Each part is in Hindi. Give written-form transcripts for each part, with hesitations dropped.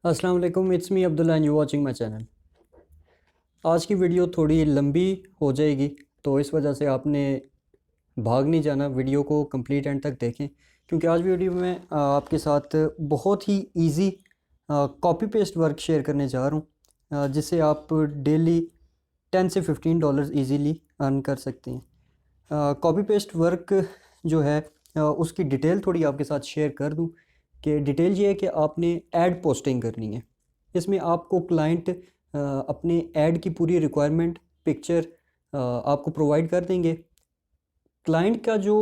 अस्सलाम वालेकुम, it's me Abdullah and you watching my channel. आज की वीडियो थोड़ी लंबी हो जाएगी, तो इस वजह से आपने भाग नहीं जाना, वीडियो को कंप्लीट एंड तक देखें, क्योंकि आज वीडियो में आपके साथ बहुत ही easy copy paste work share करने जा रहा हूँ, जिससे आप डेली 10 से 15 डॉलर्स इजीली अर्न कर सकते हैं। कॉपी पेस्ट वर्क जो है उसकी डिटेल थोड़ी आपके साथ शेयर कर दूं कि डिटेल ये है कि आपने ऐड पोस्टिंग करनी है। इसमें आपको क्लाइंट अपने ऐड की पूरी रिक्वायरमेंट पिक्चर आपको प्रोवाइड कर देंगे। क्लाइंट का जो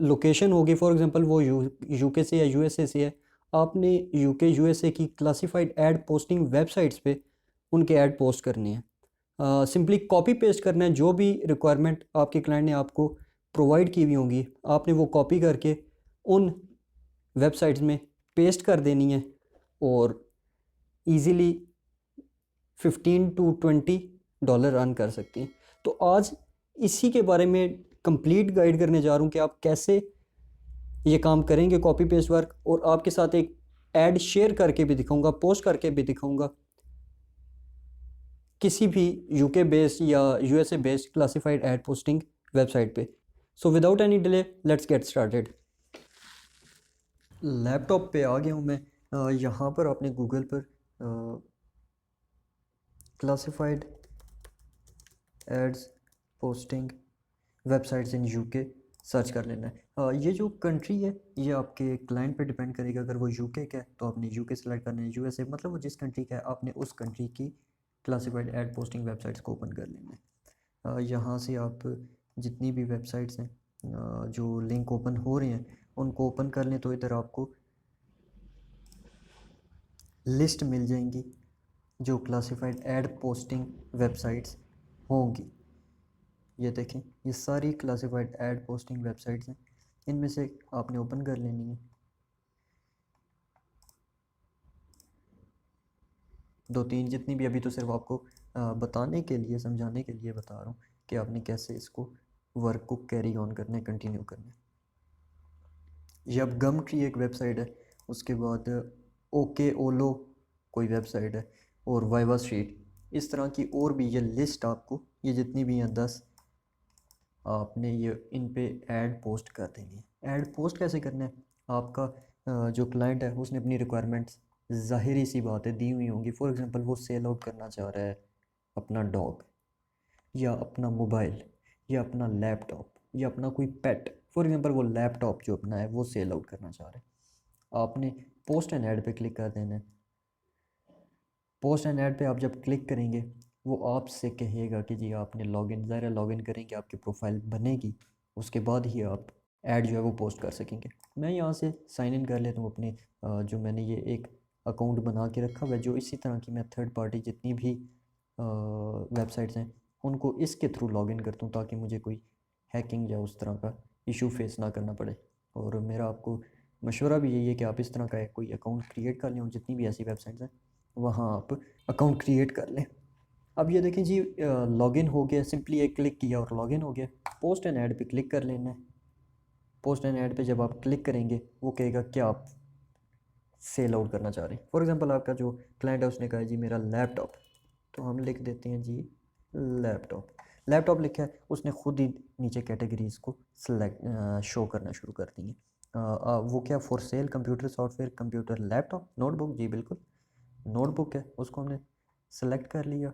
लोकेशन होगी, फॉर एग्जांपल वो यूके से या यूएसए से है, आपने यूके यूएसए की क्लासिफाइड ऐड पोस्टिंग वेबसाइट्स पे उनके ऐड पोस्ट करने हैं। सिंपली कॉपी पेस्ट करना है, जो भी रिक्वायरमेंट आपके क्लाइंट ने आपको प्रोवाइड की हुई होंगी आपने वो कॉपी करके उन वेबसाइट्स में पेस्ट कर देनी है और इजीली 15 to 20 डॉलर अर्न कर सकती हैं। तो आज इसी के बारे में कंप्लीट गाइड करने जा रहा हूँ कि आप कैसे ये काम करेंगे कॉपी पेस्ट वर्क, और आपके साथ एक ऐड शेयर करके भी दिखाऊंगा, पोस्ट करके भी दिखाऊंगा किसी भी यूके बेस्ड या USA based classified ad posting website पे। So without any delay let's get started. Laptop पे आ गया हूँ मैं। यहाँ पर आपने गूगल पर classified ads posting websites in UK search कर लेना है। ये जो कंट्री है ये आपके क्लाइंट पे डिपेंड करेगा। अगर वो यूके का है तो आपने यूके सेलेक्ट करना है, यूएसए मतलब वो जिस कंट्री का है आपने उस कंट्री की क्लासिफाइड ऐड पोस्टिंग वेबसाइट्स को ओपन कर लेना है। यहाँ से आप जितनी भी वेबसाइट्स हैं जो लिंक ओपन हो रहे हैं उनको ओपन कर लें, तो इधर आपको लिस्ट मिल जाएंगी जो क्लासिफाइड ऐड पोस्टिंग वेबसाइट्स होंगी। ये देखें, ये सारी क्लासिफाइड ऐड पोस्टिंग वेबसाइट्स हैं, इनमें से आपने ओपन कर लेनी है। दो तीन जितनी भी, अभी तो सिर्फ आपको बताने के लिए, समझाने के लिए बता रहा हूँ कि आपने कैसे इसको वर्क को कैरी ऑन करना है, कंटिन्यू करना है। ये अब गम ट्री एक वेबसाइट है, उसके बाद ओके ओलो कोई वेबसाइट है, और वाइवा स्ट्रीट, इस तरह की और भी ये लिस्ट आपको, ये जितनी भी हैं 10, आपने ये इन पे ऐड पोस्ट कर देनी है। ऐड पोस्ट कैसे करना है? आपका जो क्लाइंट है उसने अपनी रिक्वायरमेंट्स ज़ाहिरी सी बातें दी हुई होंगी। फॉर एग्जांपल वो सेल आउट करना चाह रहा है अपना डॉग, या अपना मोबाइल, या अपना लैपटॉप, या अपना कोई पेट। फॉर एग्जांपल वो लैपटॉप जो अपना है वो सेल आउट करना चाह रहा है। आपने पोस्ट एंड ऐड पे क्लिक कर देना है। पोस्ट एंड ऐड पे आप जब क्लिक करेंगे वो आपसे कहेगा कि जी आपने लॉगिन, ज़ाहिर लॉगिन करेंगे, आपकी प्रोफाइल बनेगी, उसके बाद ही आप ऐड जो है वो पोस्ट कर सकेंगे। मैं यहाँ से साइन इन कर लेता हूँ अपने जो मैंने ये एक अकाउंट बना के रखा हुआ है, जो इसी तरह की मैं थर्ड पार्टी जितनी भी वेबसाइट्स हैं उनको इसके थ्रू लॉगिन करता हूँ, ताकि मुझे कोई हैकिंग या उस तरह का इशू फेस ना करना पड़े। और मेरा आपको मशवरा भी यही है कि आप इस तरह का कोई अकाउंट क्रिएट कर लें, और जितनी भी ऐसी वेबसाइट्स हैं वहाँ आप अकाउंट क्रिएट कर लें। अब ये देखें जी, लॉगिन हो गया, सिंपली एक क्लिक किया और लॉगिन हो गया। पोस्ट एंड ऐड पे क्लिक कर लेना है। पोस्ट एंड ऐड पे जब आप क्लिक करेंगे वो कहेगा क्या आप सेल आउट करना चाह रहे हैं। फॉर एग्जांपल आपका जो क्लाइंट है उसने कहा है जी मेरा लैपटॉप, तो हम लिख देते हैं जी लैपटॉप। लैपटॉप लिखा है, उसने खुद ही नीचे कैटेगरीज को सिलेक्ट शो करना शुरू कर दी है। वो क्या, for sale computer software computer laptop notebook, जी बिल्कुल नोटबुक है, उसको हमने सेलेक्ट कर लिया।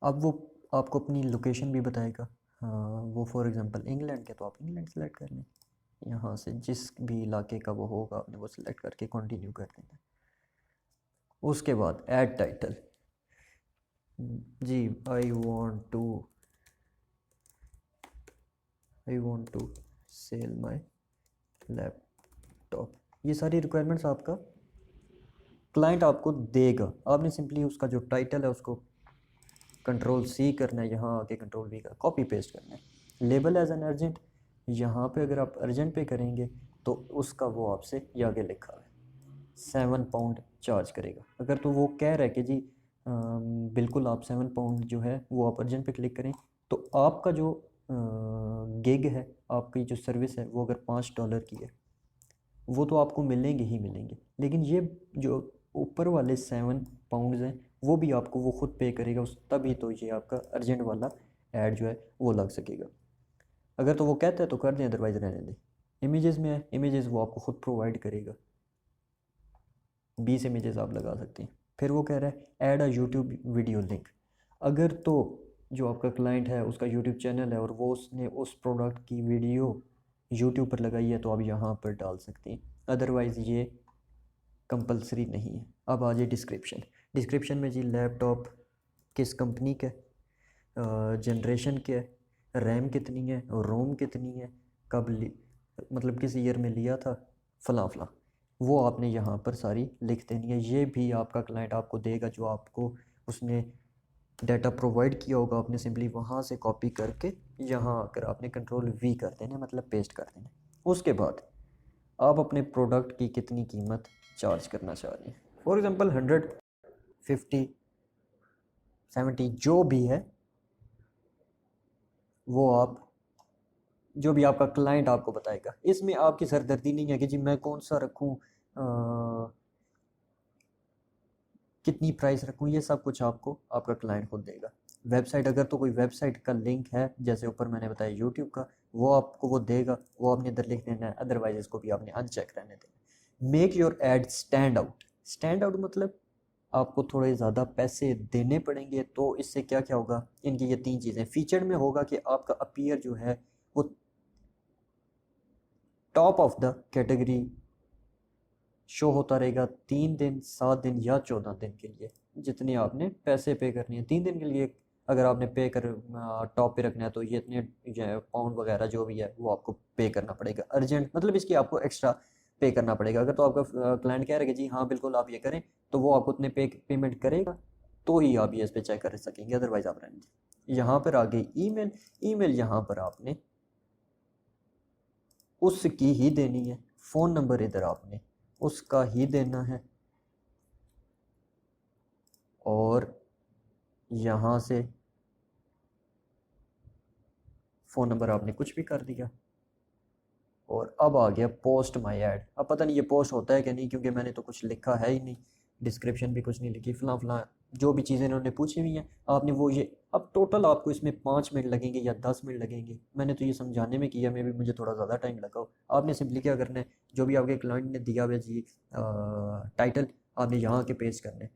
अब वो आपको अपनी लोकेशन भी बताएगा। हाँ, वो फॉर एग्जांपल इंग्लैंड के, तो आप इंग्लैंड सेलेक्ट कर लें। यहाँ से जिस भी इलाके का वो होगा आपने वो सिलेक्ट करके कंटिन्यू कर देना। उसके बाद ऐड टाइटल, जी I want to sell my laptop. ये सारी रिक्वायरमेंट्स आपका क्लाइंट आपको देगा। आपने सिंपली उसका जो टाइटल है उसको कंट्रोल सी करना है, यहाँ आके कंट्रोल वी का कॉपी पेस्ट करना है। लेबल एज एन अर्जेंट, यहाँ पे अगर आप अर्जेंट पे करेंगे तो उसका वो आपसे ये आगे लिखा है 7 पाउंड चार्ज करेगा। अगर तो वो कह रहा है कि जी बिल्कुल आप 7 पाउंड जो है वो आप अर्जेंट पे क्लिक करें, तो आपका जो गिग है, आपकी जो सर्विस है वो अगर $5 की है वो तो आपको मिलेंगे ही मिलेंगे। लेकिन ये जो ऊपर वाले 7 पाउंड्स हैं वो भी आपको वो खुद पे करेगा, उस तभी तो ये आपका अर्जेंट वाला ऐड जो है वो लग सकेगा। अगर तो वो कहता है तो कर दें, अदरवाइज़ रहने दें। इमेजेस में है, इमेजेस वो आपको खुद प्रोवाइड करेगा, 20 इमेजेस आप लगा सकते हैं। फिर वो कह रहा है add a YouTube video link. अगर तो जो आपका क्लाइंट है उसका यूट्यूब चैनल है और वो उसने उस प्रोडक्ट की वीडियो यूट्यूब पर लगाई है तो आप यहाँ पर डाल सकते हैं, अदरवाइज़ ये कंपलसरी नहीं है। अब आ जाए डिस्क्रिप्शन। डिस्क्रिप्शन में जी लैपटॉप किस कंपनी का, जनरेशन क्या है, रैम कितनी है और रोम कितनी है, कब मतलब किस ईयर में लिया था, फ़लाँ फ़लाँ, वो आपने यहाँ पर सारी लिख देनी है। ये भी आपका क्लाइंट आपको देगा, जो आपको उसने डाटा प्रोवाइड किया होगा, आपने सिंपली वहाँ से कॉपी करके यहाँ आकर आपने कंट्रोल V कर देना, मतलब पेस्ट कर देना। उसके बाद आप अपने प्रोडक्ट की कितनी कीमत चार्ज करना चाह रहे हैं, फॉर एग्ज़ाम्पल 100, 50, 70 जो भी है वो आप, जो भी आपका क्लाइंट आपको बताएगा। इसमें आपकी सरदर्दी नहीं है कि जी मैं कौन सा रखूँ, कितनी प्राइस रखूँ, ये सब कुछ आपको आपका क्लाइंट खुद देगा। वेबसाइट, अगर तो कोई वेबसाइट का लिंक है जैसे ऊपर मैंने बताया यूट्यूब का, वो आपको वो देगा, वो आपने इधर लिख देना है, अदरवाइज इसको भी आपने अनचेक रहने देना। Make your add stand out. Stand out मतलब आपको थोड़े ज़्यादा पैसे देने पड़ेंगे, तो इससे क्या क्या होगा, इनकी ये 3 चीज़ें। फीचर में होगा कि आपका अपीयर जो है वो top of the category show होता रहेगा 3 दिन, 7 दिन या 14 दिन के लिए, जितने आपने पैसे पे करने हैं। 3 दिन के लिए अगर आपने पे कर टॉप पे रखना है तो ये इतने पाउंड वगैरह जो भी है वो आपको पे करना पड़ेगा। अर्जेंट मतलब इसकी आपको एक्स्ट्रा पे करना पड़ेगा। अगर तो आपका क्लाइंट कह रहा है कि जी हाँ बिल्कुल आप ये करें, तो वो आपको उतने पेमेंट करेगा तो ही आप ये इस पर चेक कर सकेंगे, अदरवाइज आप रहने दें। यहाँ पर आ गई ईमेल। ईमेल यहाँ पर आपने उसकी ही देनी है, फ़ोन नंबर इधर आपने उसका ही देना है, और यहाँ से फ़ोन नंबर आपने कुछ भी कर दिया। और अब आ गया पोस्ट माई ऐड। अब पता नहीं ये पोस्ट होता है कि नहीं, क्योंकि मैंने तो कुछ लिखा है ही नहीं, डिस्क्रिप्शन भी कुछ नहीं लिखी, फ़लाँ फ़लाँ जो भी चीज़ें इन्होंने पूछी हुई हैं आपने वो ये। अब टोटल आपको इसमें 5 मिनट लगेंगे या 10 मिनट लगेंगे, मैंने तो ये समझाने में किया, में भी मुझे थोड़ा ज़्यादा टाइम लगा हो। आपने सिंपली क्या करना है, जो भी आपके क्लाइंट ने दिया हुआ जी टाइटल आपने यहाँ के पेस्ट करने,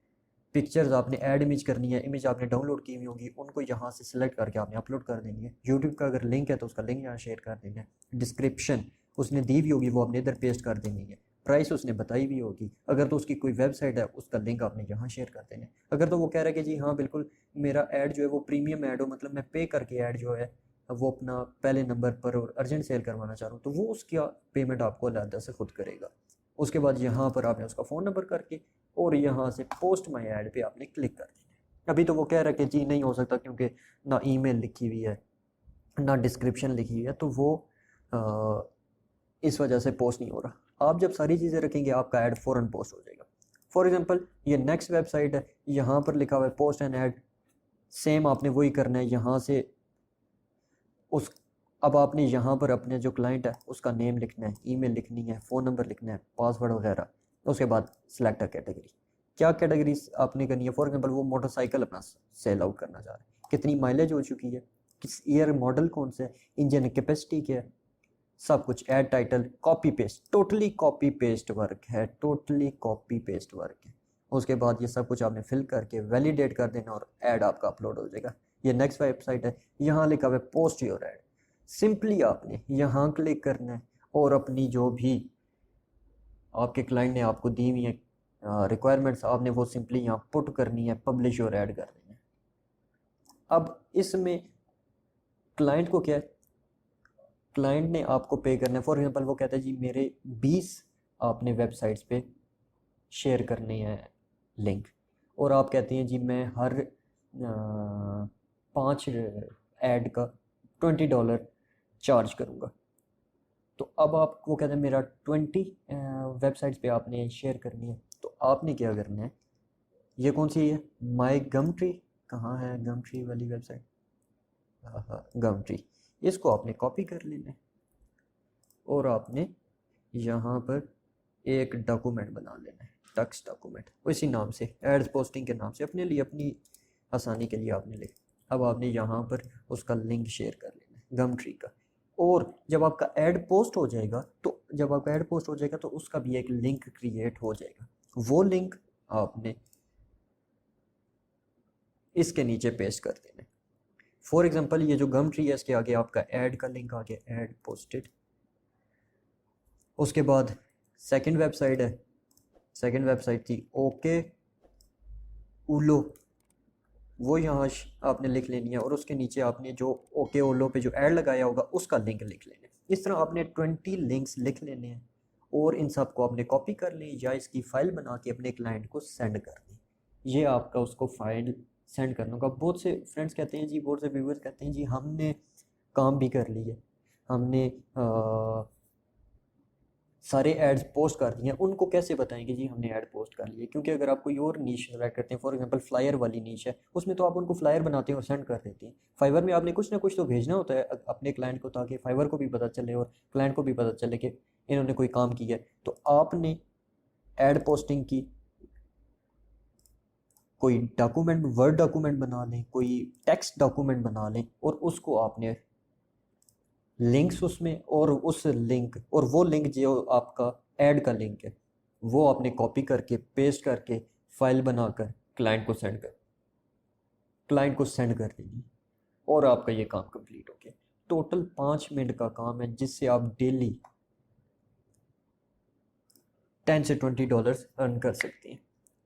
पिक्चर्स आपने ऐड इमेज करनी है, इमेज आपने डाउनलोड की हुई होगी, उनको यहाँ से सिलेक्ट करके आपने अपलोड कर देनी है। यूट्यूब का अगर लिंक है तो उसका लिंक यहाँ शेयर कर देना है। डिस्क्रिप्शन उसने दी हुई होगी वो आपने इधर पेस्ट कर देनी है। प्राइस उसने बताई हुई होगी। अगर तो उसकी कोई वेबसाइट है उसका लिंक आपने यहाँ शेयर कर देना है। अगर तो वो कह रहा है कि जी हाँ बिल्कुल मेरा ऐड जो है वो प्रीमियम ऐड हो, मतलब मैं पे करके ऐड जो है वो अपना पहले नंबर पर और अर्जेंट सेल करवाना चाह रहा हूँ, तो वो उसका पेमेंट आपको अलग से खुद करेगा। उसके बाद यहाँ पर आपने उसका फ़ोन नंबर करके और यहाँ से पोस्ट माई ऐड पे आपने क्लिक कर देना है। अभी तो वो कह रहा है कि जी नहीं हो सकता क्योंकि ना ईमेल लिखी हुई है ना डिस्क्रिप्शन लिखी हुई है, तो वो इस वजह से पोस्ट नहीं हो रहा। आप जब सारी चीज़ें रखेंगे आपका ऐड फ़ौरन पोस्ट हो जाएगा। फॉर एग्ज़ाम्पल ये नेक्स्ट वेबसाइट है, यहाँ पर लिखा हुआ है पोस्ट एंड ऐड, सेम आपने वही करना है यहाँ से उस। अब आपने यहाँ पर अपने जो क्लाइंट है उसका नेम लिखना है, ईमेल लिखनी है, फ़ोन नंबर लिखना है, पासवर्ड वगैरह। उसके बाद सिलेक्ट अ कैटेगरी, क्या कैटेगरी आपने करनी है। फॉर एग्जांपल वो मोटरसाइकिल अपना सेल आउट करना चाह रहे हैं, कितनी माइलेज हो चुकी है, किस ईयर मॉडल कौन सा है, इंजन कैपेसिटी क्या है, सब कुछ। Add title copy paste, totally copy paste work है, टोटली कॉपी पेस्ट वर्क है। उसके बाद ये सब कुछ आपने फिल करके वैलिडेट कर देना और ऐड आपका अपलोड हो जाएगा। ये नेक्स्ट वेबसाइट है, यहाँ लिखा हुआ है पोस्ट योर ऐड। सिंपली आपने यहाँ क्लिक करना है और अपनी जो भी आपके क्लाइंट ने आपको दी हुई है रिक्वायरमेंट्स आपने वो सिंपली यहाँ पुट करनी है, पब्लिश और ऐड कर देना है। अब इसमें क्लाइंट को क्या है, क्लाइंट ने आपको पे करना है। फॉर एग्जांपल वो कहता है जी मेरे 20 आपने वेबसाइट्स पे शेयर करने हैं लिंक, और आप कहते हैं जी मैं हर 5 ऐड का $20 चार्ज करूँगा। तो अब आप वो कहते हैं मेरा 20 वेबसाइट्स पे आपने शेयर करनी है, तो आपने क्या करना है, ये कौन सी है, माई गम ट्री, कहाँ है गम ट्री वाली वेबसाइट, हाँ गम ट्री, इसको आपने कॉपी कर लेना है और आपने यहाँ पर एक डॉक्यूमेंट बना लेना है। टेक्स्ट डॉक्यूमेंट, इसी नाम से एड्स पोस्टिंग के नाम से अपने लिए, अपनी आसानी के लिए आपने लिखा। अब आपने यहाँ पर उसका लिंक शेयर कर लेना है गमट्री का। और जब आपका ऐड पोस्ट हो जाएगा तो उसका भी एक लिंक क्रिएट हो जाएगा। वो लिंक आपने इसके नीचे पेस्ट कर देना है। फॉर एग्जांपल ये जो गमट्री है इसके आगे आपका ऐड का लिंक आ गया, ऐड पोस्टेड। उसके बाद सेकंड वेबसाइट है, सेकंड वेबसाइट थी ओके ओलो, वो यहाँ आपने लिख लेनी है और उसके नीचे आपने जो ओके ओलो पे जो ऐड लगाया होगा उसका लिंक लिख लेना है। इस तरह आपने 20 लिंक्स लिख लेने हैं और इन सब को आपने कॉपी कर ली या इसकी फ़ाइल बना के अपने क्लाइंट को सेंड कर दी। ये आपका उसको फाइल सेंड करने होगा। बहुत से फ्रेंड्स कहते हैं जी, बहुत से व्यूअर्स कहते हैं जी हमने काम भी कर लिया, हमने सारे एड्स पोस्ट कर दिए हैं, उनको कैसे बताएंगे जी हमने ऐड पोस्ट कर लिए? क्योंकि अगर आप कोई और नीश सेलेक्ट करते हैं, फॉर एग्जांपल फ्लायर वाली नीश है, उसमें तो आप उनको फ्लायर बनाते हैं और सेंड कर देते हैं। फाइवर में आपने कुछ ना कुछ तो भेजना होता है अपने क्लाइंट को, ताकि फाइवर को भी पता चले और क्लाइंट को भी पता चले कि इन्होंने कोई काम किया है। तो आपने ऐड पोस्टिंग की कोई डॉक्यूमेंट, वर्ड डॉक्यूमेंट बना लें, कोई टेक्स्ट डॉक्यूमेंट बना लें और उसको आपने लिंक्स उसमें, और उस लिंक और वो लिंक जो आपका ऐड का लिंक है वो आपने कॉपी करके पेस्ट करके फाइल बनाकर क्लाइंट को सेंड कर देंगे और आपका ये काम कंप्लीट हो गया। टोटल 5 मिनट का काम है जिससे आप डेली 10 से $20 अर्न कर सकते हैं।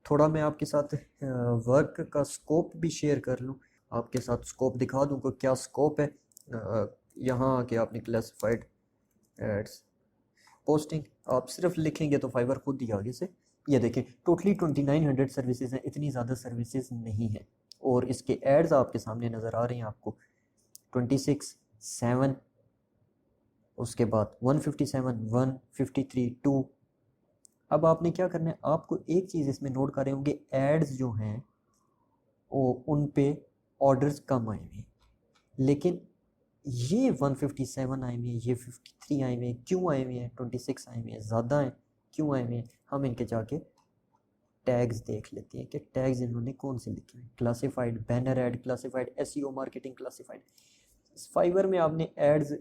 थोड़ा मैं आपके साथ वर्क का स्कोप भी शेयर कर लूँ, आपके साथ स्कोप दिखा दूँ कि क्या स्कोप है। यहाँ आके आपने क्लासिफाइड एड्स पोस्टिंग आप सिर्फ लिखेंगे तो फाइवर खुद ही आगे से, ये देखें टोटली 2900 सर्विसेज हैं, इतनी ज़्यादा सर्विसेज नहीं है। और इसके एड्स आपके सामने नज़र आ रहे हैं आपको 26, 7, उसके बाद 157, 153, 2। अब आपने क्या करना है, आपको एक चीज़ इसमें नोट कर रहे होंगे, एड्स जो हैं वो उन पे ऑर्डर्स कम आए हुए हैं, लेकिन ये 157 आए हुए हैं, ये 53 आए हुए हैं, क्यों आए हुए हैं? 26 आए हुए हैं, ज़्यादा हैं, क्यों आए हुए हैं? हम इनके जाके टैग्स देख लेते हैं कि टैग्स इन्होंने कौन से लिखे हैं। Classified banner ad, classified SEO marketing, classified. Fiverr में आपने एड्स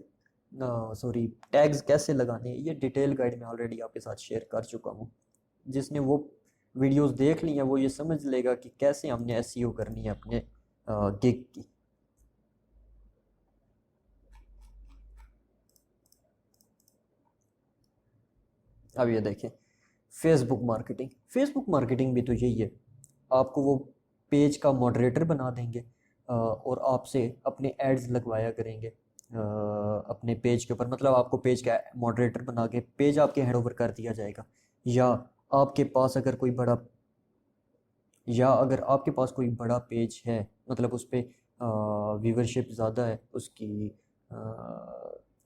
टैग्स कैसे लगाने हैं ये डिटेल गाइड में ऑलरेडी आपके साथ शेयर कर चुका हूँ। जिसने वो वीडियोस देख ली हैं वो ये समझ लेगा कि कैसे हमने एसईओ करनी है अपने गिग की। अब ये देखें फेसबुक मार्केटिंग भी तो यही है, आपको वो पेज का मॉडरेटर बना देंगे और आपसे अपने एड्स लगवाया करेंगे अपने पेज के ऊपर। मतलब आपको पेज का मॉडरेटर बना के पेज आपके हैंड ओवर कर दिया जाएगा, या आपके पास अगर आपके पास कोई बड़ा पेज है, मतलब उस पर व्यूवरशिप ज़्यादा है, उसकी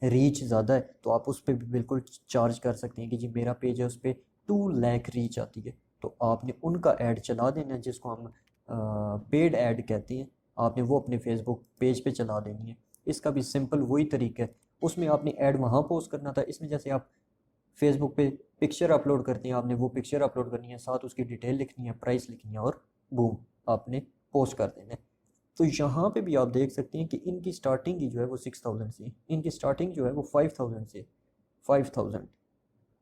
रीच ज़्यादा है, तो आप उस पर भी बिल्कुल चार्ज कर सकते हैं कि जी मेरा पेज है उस पर 2 लाख रीच आती है, तो आपने उनका ऐड चला देना है, जिसको हम पेड ऐड कहते हैं। आपने वो अपने फेसबुक पेज पे चला देनी है। इसका भी सिंपल वही तरीका है, उसमें आपने ऐड वहाँ पोस्ट करना था। इसमें जैसे आप फेसबुक पे पिक्चर अपलोड करते हैं, आपने वो पिक्चर अपलोड करनी है, साथ उसकी डिटेल लिखनी है, प्राइस लिखनी है और बूम आपने पोस्ट कर देना है। तो यहाँ पे भी आप देख सकते हैं कि इनकी स्टार्टिंग ही जो है वो 6000 से, इनकी स्टार्टिंग जो है वो 5000 से, 5000,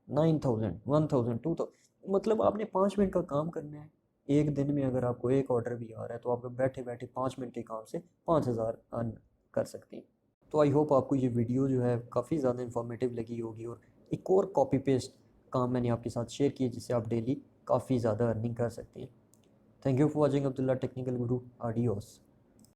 9000, 1000, 2000। मतलब आपने 5 मिनट का काम करना है। एक दिन में अगर आपको एक ऑर्डर भी आ रहा है तो आप बैठे बैठे 5 मिनट के काम से 5000 अर्न कर सकते हैं। तो आई होप आपको ये वीडियो जो है काफ़ी ज़्यादा इन्फॉर्मेटिव लगी होगी, और एक और कॉपी पेस्ट काम मैंने आपके साथ शेयर किया जिससे आप डेली काफ़ी ज़्यादा अर्निंग कर सकते हैं। Thank you for watching Abdullah technical Guru. Adios.